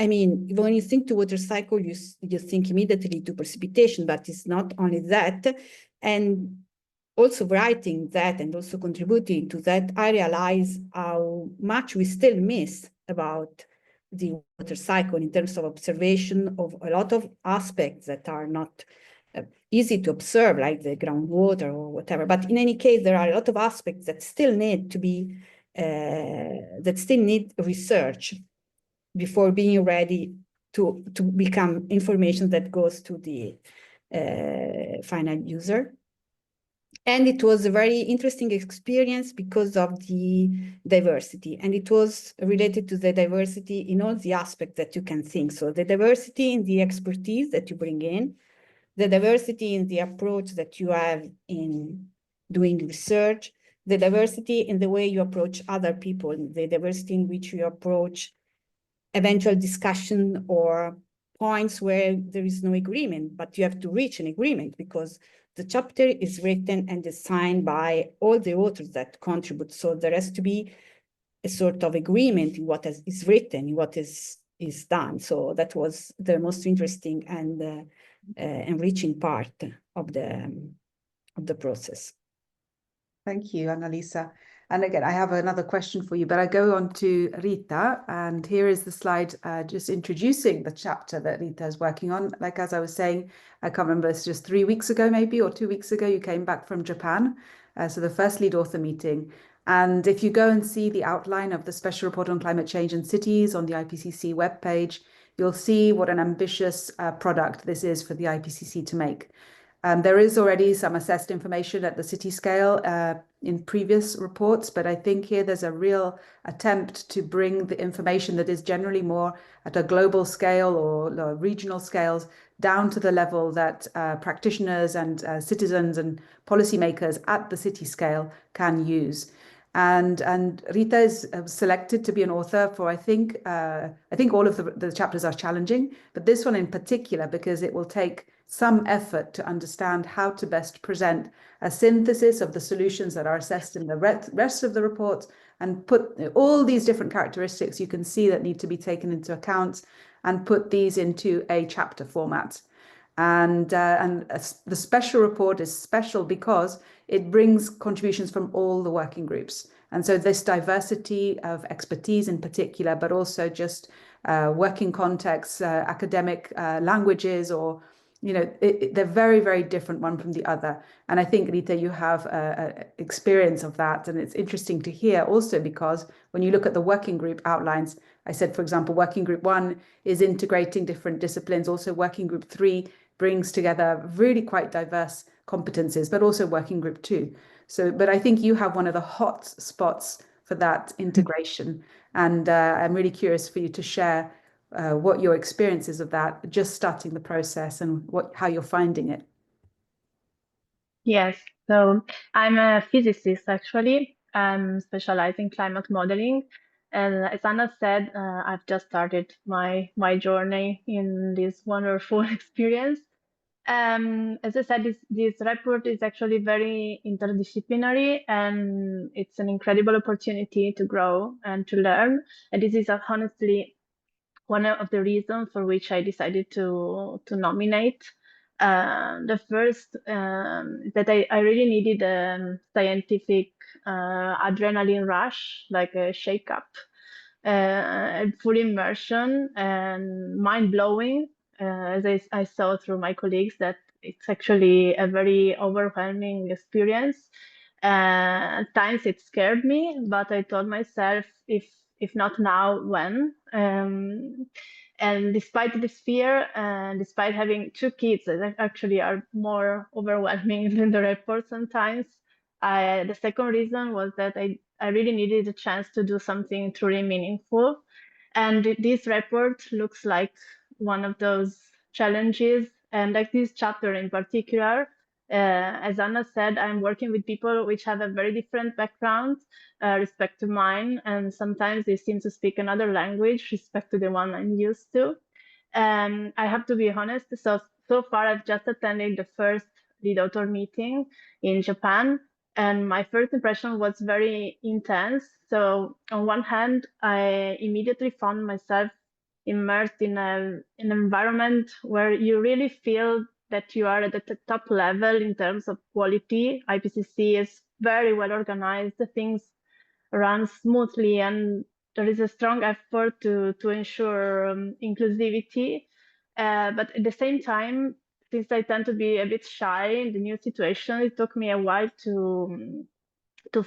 I mean, when you think to water cycle, you think immediately to precipitation, but it's not only that. And also writing that and also contributing to that, I realize how much we still miss about the water cycle in terms of observation of a lot of aspects that are not easy to observe, like the groundwater or whatever. But in any case, there are a lot of aspects that still need to be, that still need research before being ready to become information that goes to the final user. And it was a very interesting experience because of the diversity. And it was related to the diversity in all the aspects that you can think. So the diversity in the expertise that you bring in, the diversity in the approach that you have in doing research, the diversity in the way you approach other people, the diversity in which you approach eventual discussion or points where there is no agreement, but you have to reach an agreement because the chapter is written and designed by all the authors that contribute. So there has to be a sort of agreement in what is written, in what is done. So that was the most interesting and enriching part of the process. Thank you, Annalisa. And again, I have another question for you, but I go on to Rita, and here is the slide just introducing the chapter that Rita is working on. Like, as I was saying, I can't remember, it's just 3 weeks ago, maybe, or 2 weeks ago, you came back from Japan. So the first lead author meeting. And if you go and see the outline of the Special Report on Climate Change in Cities on the IPCC webpage, you'll see what an ambitious product this is for the IPCC to make. There is already some assessed information at the city scale in previous reports, but I think here there's a real attempt to bring the information that is generally more at a global scale or regional scales down to the level that practitioners and citizens and policymakers at the city scale can use. And Rita is selected to be an author for, I think all of the chapters are challenging, but this one in particular, because it will take some effort to understand how to best present a synthesis of the solutions that are assessed in the rest of the reports and put all these different characteristics you can see that need to be taken into account and put these into a chapter format. And the special report is special because it brings contributions from all the working groups. And so this diversity of expertise in particular, but also just working contexts, academic languages, or, you know, they're very, very different one from the other. And I think, Rita, you have experience of that. And it's interesting to hear also because when you look at the working group outlines, I said, for example, working group 1 is integrating different disciplines. Also working group 3 brings together really quite diverse competencies, but also working group 2. So, but I think you have one of the hot spots for that integration. And I'm really curious for you to share what your experience is of that, just starting the process and how you're finding it. Yes, so I'm a physicist, actually. I'm specializing in climate modeling. And as Anna said, I've just started my journey in this wonderful experience. As I said, this report is actually very interdisciplinary, and it's an incredible opportunity to grow and to learn. And this is honestly one of the reasons for which I decided to nominate. The first that I really needed a scientific adrenaline rush, like a shake-up, full immersion and mind-blowing. As I saw through my colleagues that it's actually a very overwhelming experience. At times it scared me, but I told myself, if not now, when? And despite this fear, and despite having 2 kids that actually are more overwhelming than the report sometimes, the second reason was that I really needed a chance to do something truly meaningful. And this report looks like one of those challenges. And like this chapter in particular, As Anna said, I'm working with people which have a very different background respect to mine, and sometimes they seem to speak another language respect to the one I'm used to. I have to be honest, so far I've just attended the first lead author meeting in Japan, and my first impression was very intense. So on one hand, I immediately found myself immersed in an environment where you really feel that you are at the top level in terms of quality. IPCC is very well organized, things run smoothly, and there is a strong effort to ensure inclusivity. But at the same time, since I tend to be a bit shy in the new situation, it took me a while to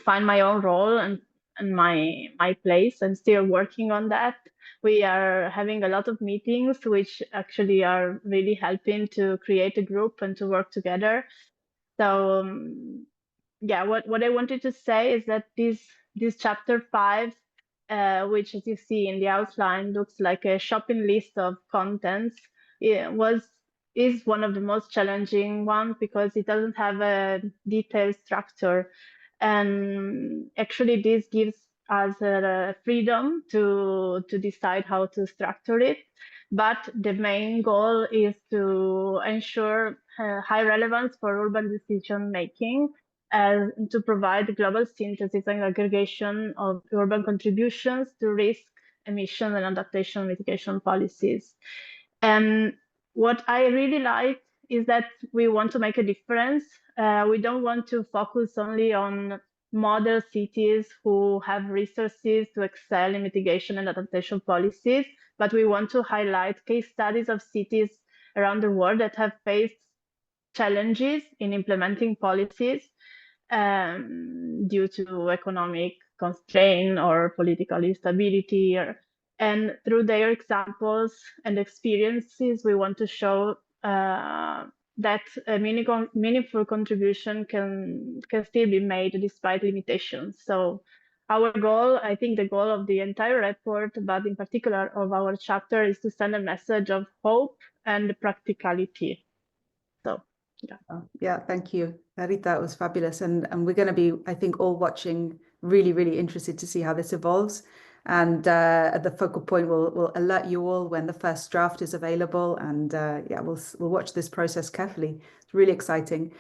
find my own role and my place. I'm still working on that. We are having a lot of meetings, which actually are really helping to create a group and to work together. So yeah, what I wanted to say is that this chapter 5, which as you see in the outline looks like a shopping list of contents, is one of the most challenging ones because it doesn't have a detailed structure. And actually this gives us a freedom to decide how to structure it. But the main goal is to ensure high relevance for urban decision making, to provide global synthesis and aggregation of urban contributions to risk, emission, and adaptation mitigation policies. And what I really like is that we want to make a difference. We don't want to focus only on model cities who have resources to excel in mitigation and adaptation policies, but we want to highlight case studies of cities around the world that have faced challenges in implementing policies due to economic constraint or political instability. And through their examples and experiences, we want to show that a meaningful contribution can still be made despite limitations. So our goal, I think the goal of the entire report, but in particular of our chapter, is to send a message of hope and practicality. So yeah. Yeah, thank you, Rita. It was fabulous. And we're going to be, I think, all watching, really, really interested to see how this evolves. And at the Focal Point, we'll alert you all when the first draft is available. And yeah, we'll watch this process carefully. It's really exciting.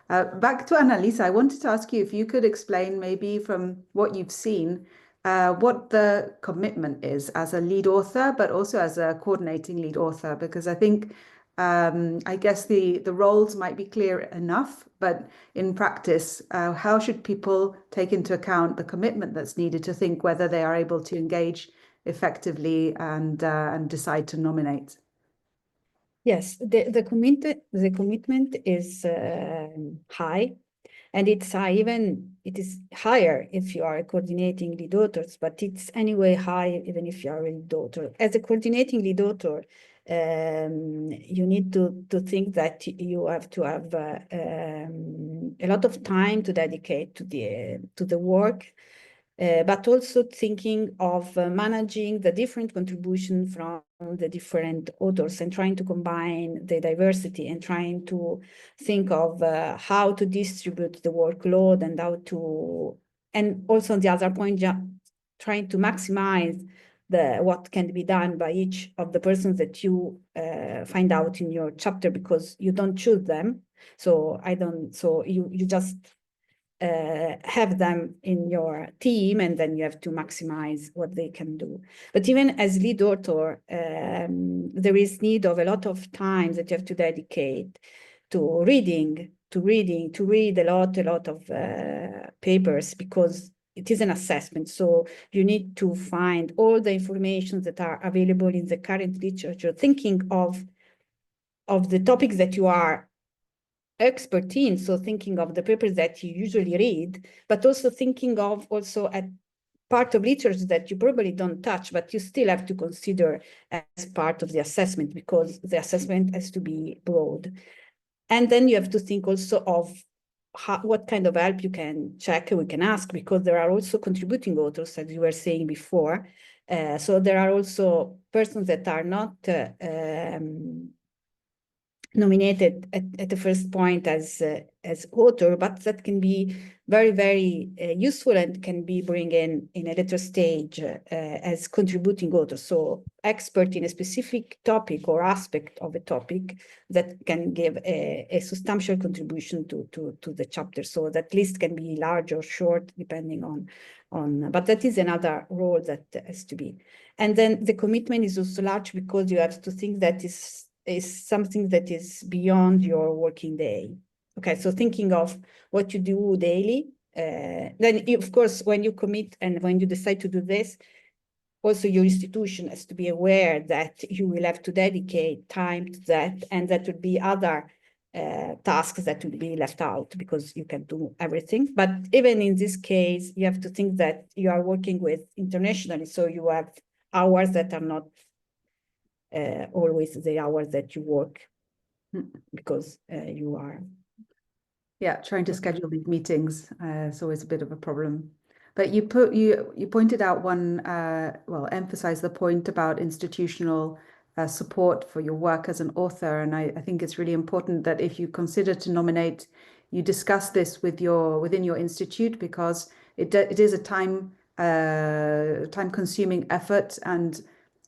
Back to Annalisa, I wanted to ask you if you could explain maybe from what you've seen, what the commitment is as a lead author, but also as a coordinating lead author, because I think I guess the roles might be clear enough, but in practice, how should people take into account the commitment that's needed to think whether they are able to engage effectively and decide to nominate? Yes, the commitment is high, and it's high, it is higher if you are coordinating lead authors, but it's anyway high even if you are a lead author. As a coordinating lead author, you need to think that you have to have a lot of time to dedicate to the work, but also thinking of managing the different contribution from the different authors and trying to combine the diversity and trying to think of how to distribute the workload and how to, and also on the other point, trying to maximize what can be done by each of the persons that you find out in your chapter, because you don't choose them. So you just have them in your team, and then you have to maximize what they can do. But even as lead author, there is need of a lot of time that you have to dedicate to read a lot of papers, because it is an assessment. So you need to find all the information that are available in the current literature, thinking of the topics that you are expert in, so thinking of the papers that you usually read, but also thinking of a part of literature that you probably don't touch, but you still have to consider as part of the assessment, because the assessment has to be broad. And then you have to think also of what kind of help you can check, we can ask, because there are also contributing authors, as you were saying before. So there are also persons that are not nominated at the first point as author, but that can be very, very useful and can be bring in a later stage as contributing author. So expert in a specific topic or aspect of a topic that can give a substantial contribution to the chapter. So that list can be large or short depending on, but that is another role that has to be. And then the commitment is also large because you have to think that is something that is beyond your working day. Okay, so thinking of what you do daily, then of course, when you commit and when you decide to do this, also your institution has to be aware that you will have to dedicate time to that, and that would be other tasks that will be left out because you can do everything. But even in this case, you have to think that you are working with internationally, so you have hours that are not always the hours that you work because you are. Yeah, trying to schedule these meetings is always a bit of a problem. But you pointed out one, emphasized the point about institutional support for your work as an author. And I think it's really important that if you consider to nominate, you discuss this with within your institute, because it is a time-consuming effort, and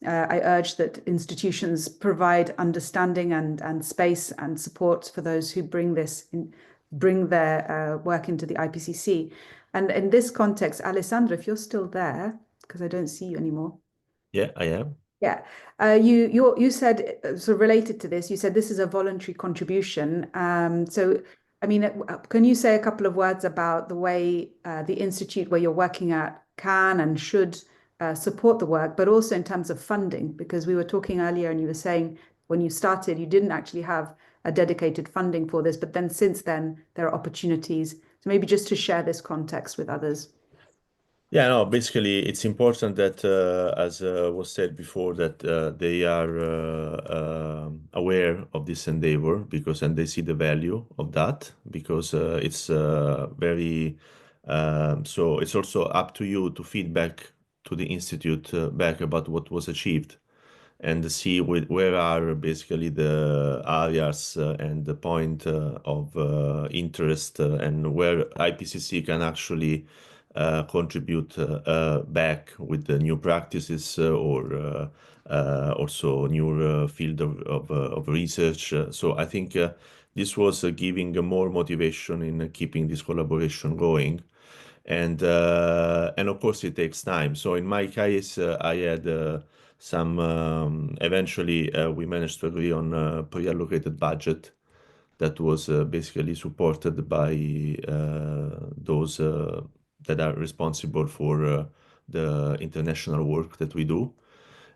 I urge that institutions provide understanding and space and support for those who bring their work into the IPCC. And in this context, Alessandro, if you're still there, because I don't see you anymore. Yeah, I am. Yeah, you said, sort of related to this, you said this is a voluntary contribution. So, I mean, can you say a couple of words about the way the institute where you're working at can and should support the work, but also in terms of funding? Because we were talking earlier and you were saying when you started, you didn't actually have a dedicated funding for this, but then since then there are opportunities. So maybe just to share this context with others. Yeah, no, basically it's important that, as was said before, that they are aware of this endeavor, and they see the value of that, because it's very, so it's also up to you to feedback to the Institute back about what was achieved, and see where are basically the areas and the point of interest, and where IPCC can actually contribute back with the new practices or also new field of research. So I think this was giving more motivation in keeping this collaboration going. And of course it takes time. So in my case, I had some, eventually we managed to agree on a pre-allocated budget that was basically supported by those that are responsible for the international work that we do.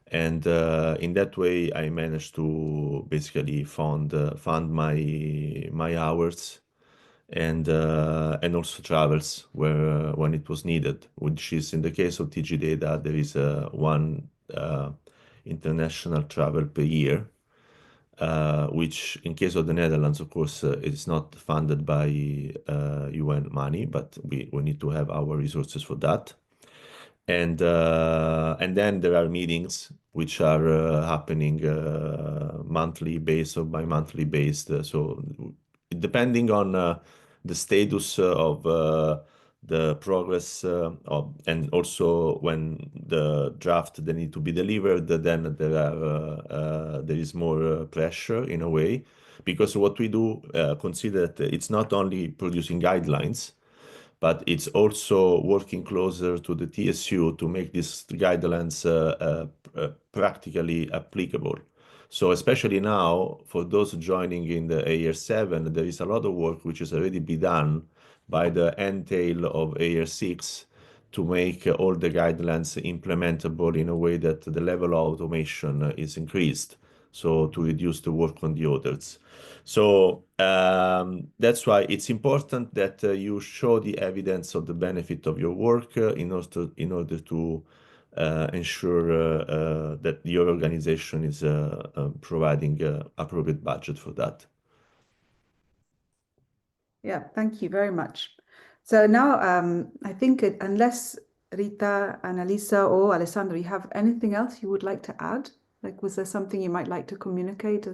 And in that way, I managed to basically fund my hours, and also travels when it was needed, which is in the case of TG Data, there is one international travel per year, which in case of the Netherlands, of course, it's not funded by UN money, but we need to have our resources for that. And then there are meetings which are happening monthly based or bi-monthly based. So depending on the status of the progress and also when the draft they need to be delivered, then there is more pressure in a way, because what we do consider that it's not only producing guidelines, but it's also working closer to the TSU to make these guidelines practically applicable. So especially now, for those joining in the AR7, there is a lot of work which has already been done by the entail of AR6 to make all the guidelines implementable in a way that the level of automation is increased, so to reduce the work on the others. So that's why it's important that you show the evidence of the benefit of your work in order to ensure that your organization is providing appropriate budget for that. Yeah, thank you very much. So now I think unless Rita, Annalisa, or Alessandro, you have anything else you would like to add? Like, was there something you might like to communicate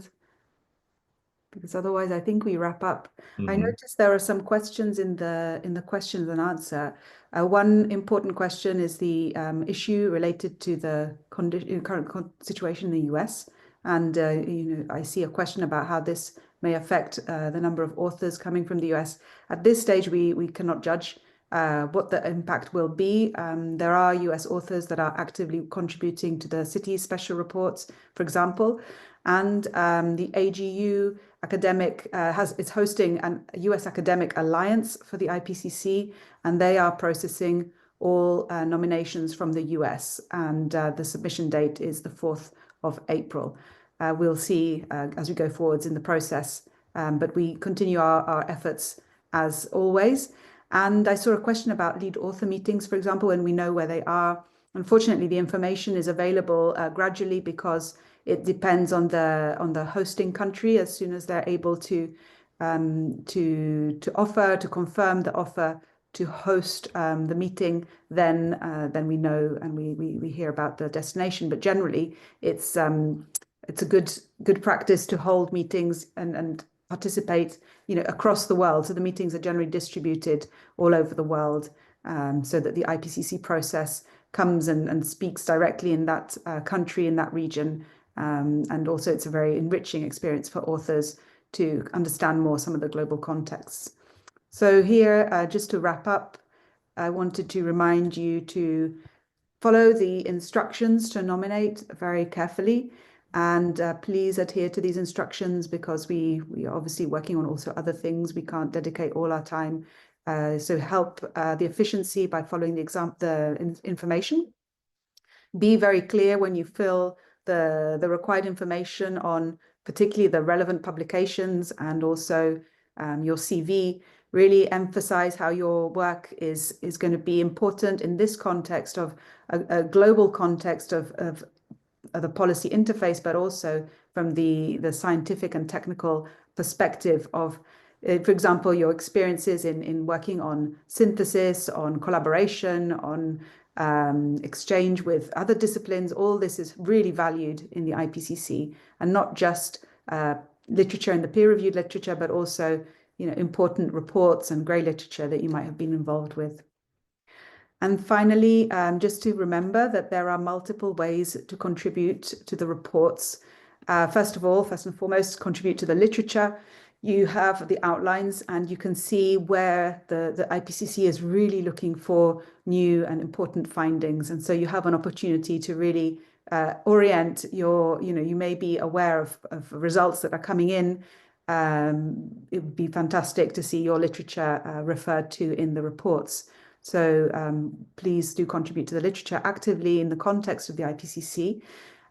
because otherwise I think we wrap up. I Mhm. noticed there are some questions in the questions and answer. One important question is the issue related to the current situation in the US. And I see a question about how this may affect the number of authors coming from the US. At this stage, we cannot judge what the impact will be. There are US authors that are actively contributing to the city's special reports, for example, and the AGU academic is hosting a US Academic Alliance for the IPCC, and they are processing all nominations from the US, and the submission date is the 4th of April. We'll see as we go forwards in the process, but we continue our efforts as always. And I saw a question about lead author meetings, for example, and we know where they are. Unfortunately, the information is available gradually because it depends on the hosting country. As soon as they're able to offer, to confirm the offer to host the meeting, then we know and we hear about the destination. But generally, it's a good practice to hold meetings and participate, across the world. So the meetings are generally distributed all over the world, so that the IPCC process comes and speaks directly in that country, in that region. And also it's a very enriching experience for authors to understand more some of the global contexts. So here, just to wrap up, I wanted to remind you to follow the instructions to nominate very carefully. And please adhere to these instructions, because we are obviously working on also other things. We can't dedicate all our time. So help the efficiency by following the information. Be very clear when you fill the required information on particularly the relevant publications and also your CV. Really emphasize how your work is going to be important in this context of a global context of the policy interface, but also from the scientific and technical perspective of, for example, your experiences in working on synthesis, on collaboration, on exchange with other disciplines. All this is really valued in the IPCC, and not just literature and the peer-reviewed literature, but also important reports and grey literature that you might have been involved with. And finally, just to remember that there are multiple ways to contribute to the reports. First and foremost, contribute to the literature. You have the outlines, and you can see where the IPCC is really looking for new and important findings. And so you have an opportunity to really orient you may be aware of results that are coming in. It would be fantastic to see your literature referred to in the reports. So please do contribute to the literature actively in the context of the IPCC.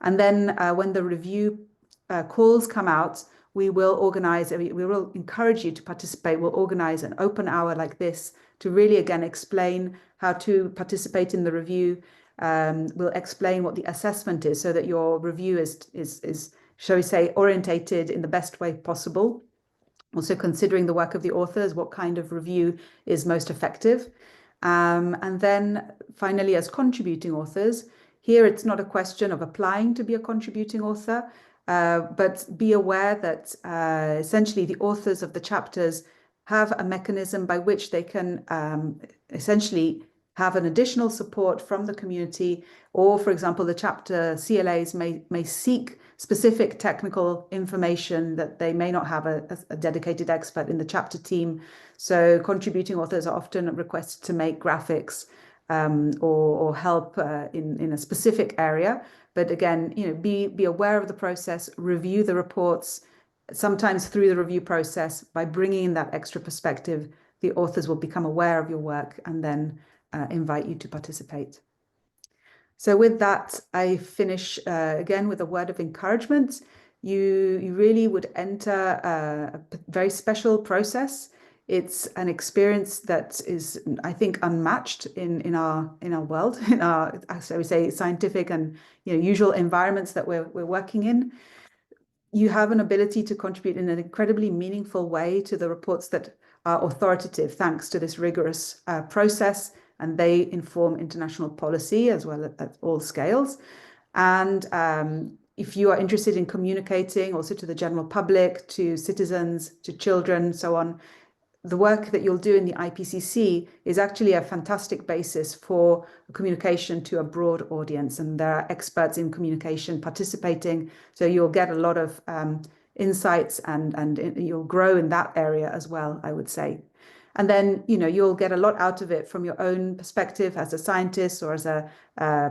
And then when the review calls come out, we will organize, we will encourage you to participate. We'll organize an open hour like this to really, again, explain how to participate in the review. We'll explain what the assessment is so that your review is, shall we say, orientated in the best way possible. Also considering the work of the authors, what kind of review is most effective. And then finally, as contributing authors, here it's not a question of applying to be a contributing author, but be aware that essentially the authors of the chapters have a mechanism by which they can essentially have an additional support from the community, or, for example, the chapter CLAs may seek specific technical information that they may not have a dedicated expert in the chapter team. So contributing authors are often requested to make graphics or help in a specific area. But again, be aware of the process, review the reports. Sometimes through the review process, by bringing in that extra perspective, the authors will become aware of your work and then invite you to participate. So with that, I finish again with a word of encouragement. You really would enter a very special process. It's an experience that is, I think, unmatched in our world, in our, so we say, scientific and usual environments that we're working in. You have an ability to contribute in an incredibly meaningful way to the reports that are authoritative, thanks to this rigorous process, and they inform international policy as well at all scales. And if you are interested in communicating also to the general public, to citizens, to children, so on, the work that you'll do in the IPCC is actually a fantastic basis for communication to a broad audience. And there are experts in communication participating. So you'll get a lot of insights and you'll grow in that area as well, I would say. And then, you'll get a lot out of it from your own perspective as a scientist or as a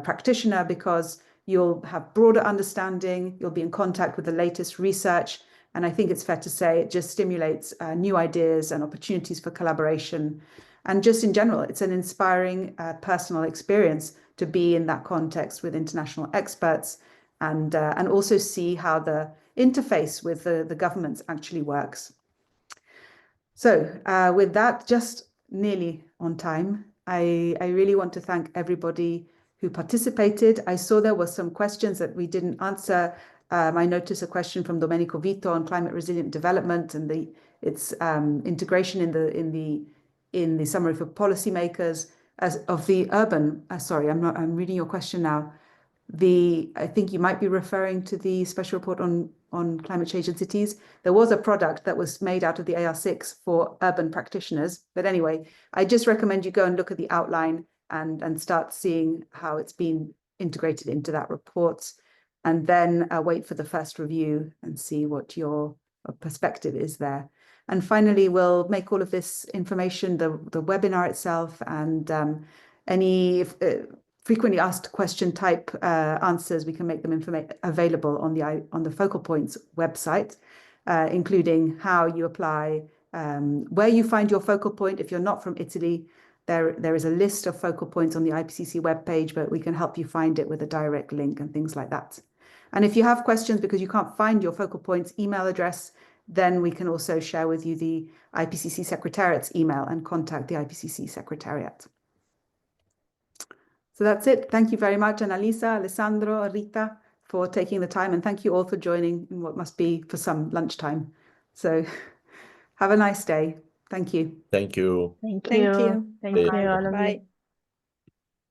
practitioner, because you'll have broader understanding, you'll be in contact with the latest research. And I think it's fair to say it just stimulates new ideas and opportunities for collaboration. And just in general, it's an inspiring personal experience to be in that context with international experts and also see how the interface with the governments actually works. So with that, just nearly on time, I really want to thank everybody who participated. I saw there were some questions that we didn't answer. I noticed a question from Domenico Vito on climate resilient development and its integration in the summary for policymakers of the urban. Sorry, I'm reading your question now. I think you might be referring to the special report on climate change in cities. There was a product that was made out of the AR6 for urban practitioners. But anyway, I just recommend you go and look at the outline and start seeing how it's been integrated into that report. And then wait for the first review and see what your perspective is there. And finally, we'll make all of this information, the webinar itself, and any frequently asked question type answers, we can make them available on the Focal Point's website, including how you apply, where you find your focal point. If you're not from Italy, there is a list of focal points on the IPCC webpage, but we can help you find it with a direct link and things like that. And if you have questions because you can't find your focal point's email address, then we can also share with you the IPCC Secretariat's email and contact the IPCC Secretariat. So that's it. Thank you very much, Annalisa, Alessandro, Rita, for taking the time. And thank you all for joining in what must be for some lunchtime. So have a nice day. Thank you. Thank you. Thank Thank you. you. Thank you, all of you. Bye.